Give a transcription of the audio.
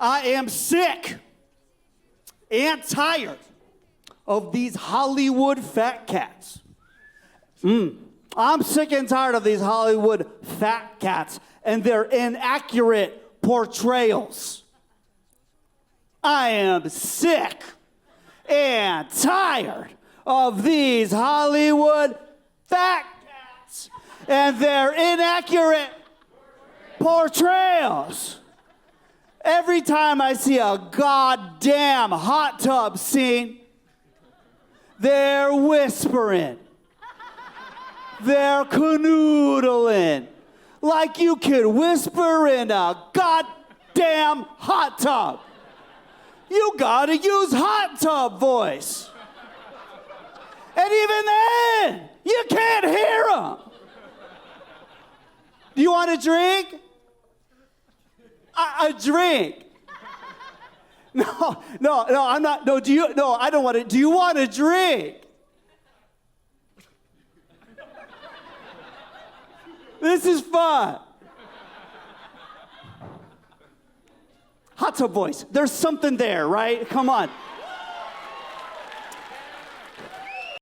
I am sick and tired of these Hollywood fat cats. I'm sick and tired of these Hollywood fat cats and their inaccurate portrayals. I am sick and tired of these Hollywood fat cats and their inaccurate portrayals. Every time I see a goddamn hot tub scene, they're whispering. They're canoodling. Like you could whisper in a goddamn hot tub. You gotta use hot tub voice. And even then, you can't hear them. Do you want a drink? A drink. No, I'm not. No, I don't want it. Do you want a drink? This is fun. Hot tub voice. There's something there, right? Come on.